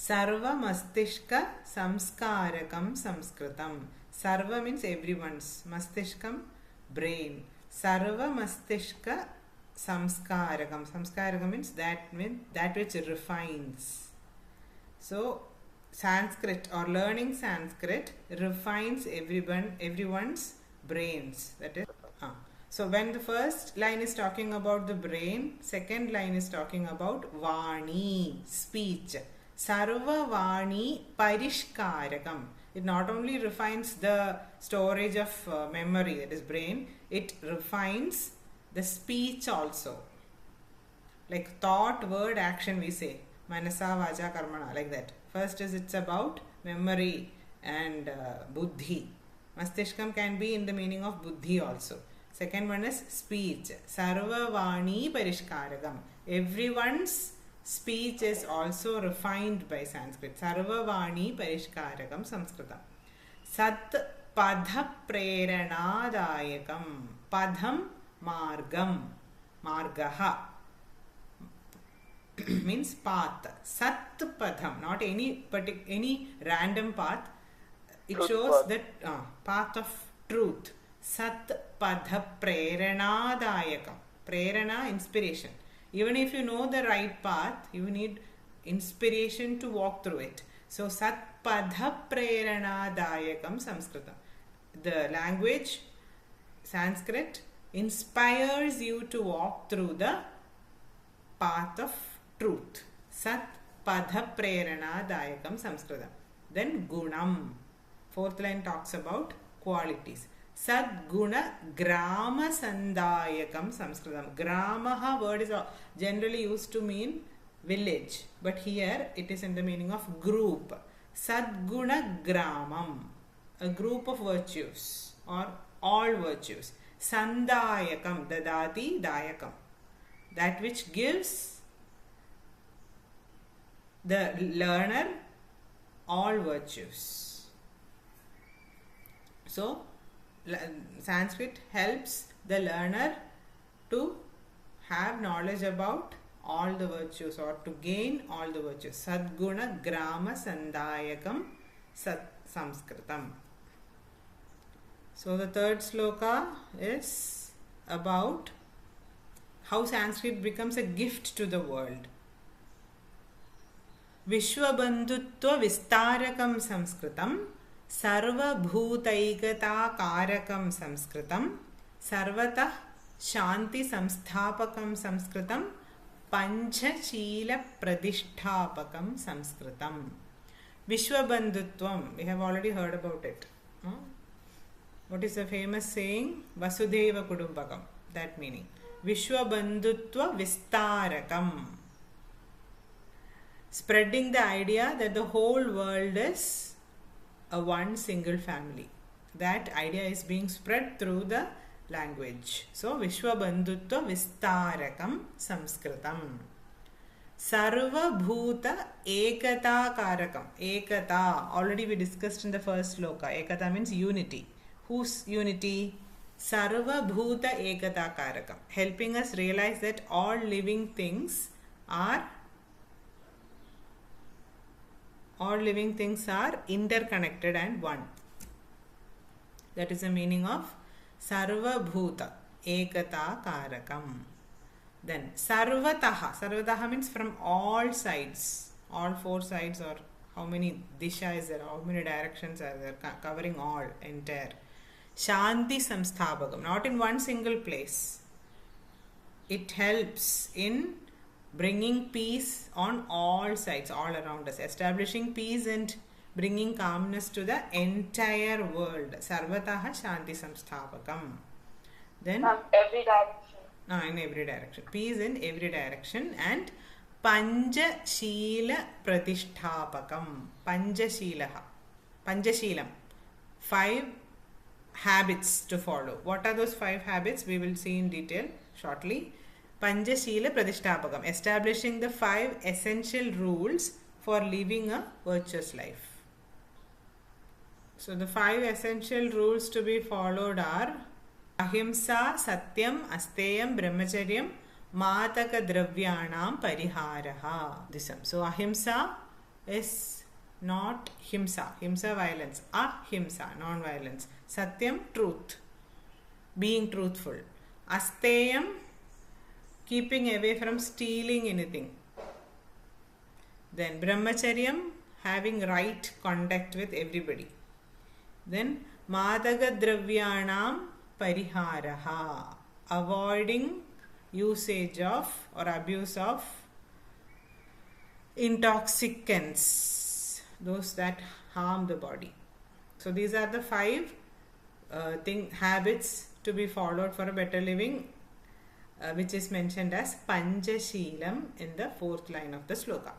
Sarva Mastishka Samskarakam Sanskritam. Sarva means everyone's. Mastishkam, brain. Sarva Mastishka Samskarakam. Samskarakam means that which refines. So, Sanskrit or learning Sanskrit refines everyone's brains. That is. So, when the first line is talking about the brain, second line is talking about Vani, speech. Sarva Vani Parishkarakam. It not only refines the storage of memory, that is brain, it refines the speech also. Like thought, word, action we say. Manasa, Vacha, Karmana, like that. First is it's about memory and buddhi. Mastishkam can be in the meaning of buddhi also. Second one is speech. Sarva Vani Parishkarakam. Everyone's speech is also refined by Sanskrit. Sarva Vani Parishkarakam Sanskritam. Sat Padha Preranadayakam. Padham Margam. Margaha means path. Sat Padham, not any random path. It shows that path of truth. Sat Padha Preranadayakam. Prerana, inspiration. Even if you know the right path, you need inspiration to walk through it. So, Sat Padha Preranadayakam Sanskritam. The language, Sanskrit, inspires you to walk through the path of truth. Sat Padha Preranadayakam Sanskritam. Then Gunam. Fourth line talks about qualities. Sadguna Grama Sandayakam Sanskritam. Gramaha word is generally used to mean village, but here it is in the meaning of group. Sadguna Gramam, a group of virtues or all virtues. Sandayakam, Dadati Dayakam, that which gives the learner all virtues. So, Sanskrit helps the learner to have knowledge about all the virtues or to gain all the virtues. Sadguna Grama Sandayakam Sanskritam. So the third sloka is about how Sanskrit becomes a gift to the world. Vishwabandhutva Vistarakam Sanskritam. Sarvabhutaikata-karakam Sanskritam. Sarvatah Shanti Samsthapakam Sanskritam. Panchashila Pradishtapakam Sanskritam. Vishwabandhutvam, we have already heard about it. What is the famous saying? Vasudhaiva Kudumbakam. That meaning. Vishwabandhutva Vistarakam. Spreading the idea that the whole world is a one single family. That idea is being spread through the language. So, Vishwabandhutva Vistarakam Sanskritam. Sarva Bhuta Ekata-karakam. Ekata, already we discussed in the first sloka. Ekata means unity. Whose unity? Sarva Bhuta Ekata-karakam. Helping us realize that all living things are interconnected and one. That is the meaning of Sarva Bhuta Ekata-karakam. Then Sarvataha. Sarvataha means from all sides. All four sides, or how many disha is there? How many directions are there? Covering all, entire. Shanti Samsthapakam. Not in one single place. It helps in bringing peace on all sides, all around us, establishing peace and bringing calmness to the entire world. Sarvataha Shanti Samsthapakam. Then every direction. In every direction. Peace in every direction. And Panchashila Pratishtapakam. Panchashilam. 5 habits to follow. What are those 5 habits? We will see in detail shortly. Panchashila Pratishtapakam, establishing the 5 essential rules for living a virtuous life. So the 5 essential rules to be followed are Ahimsa, Sathyam, Asteyam, Brahmacharyam, Mataka Dravyanam Pariharaha. So Ahimsa, is not himsa. Himsa, violence. Ahimsa, non-violence. Satyam, truth. Being truthful. Asteyam, keeping away from stealing anything. Then brahmacharyam, having right conduct with everybody. Then madaga dravyanam pariharaha, avoiding usage of or abuse of intoxicants, those that harm the body. So these are the 5 habits to be followed for a better living, which is mentioned as Panchashilam in the 4th line of the sloka.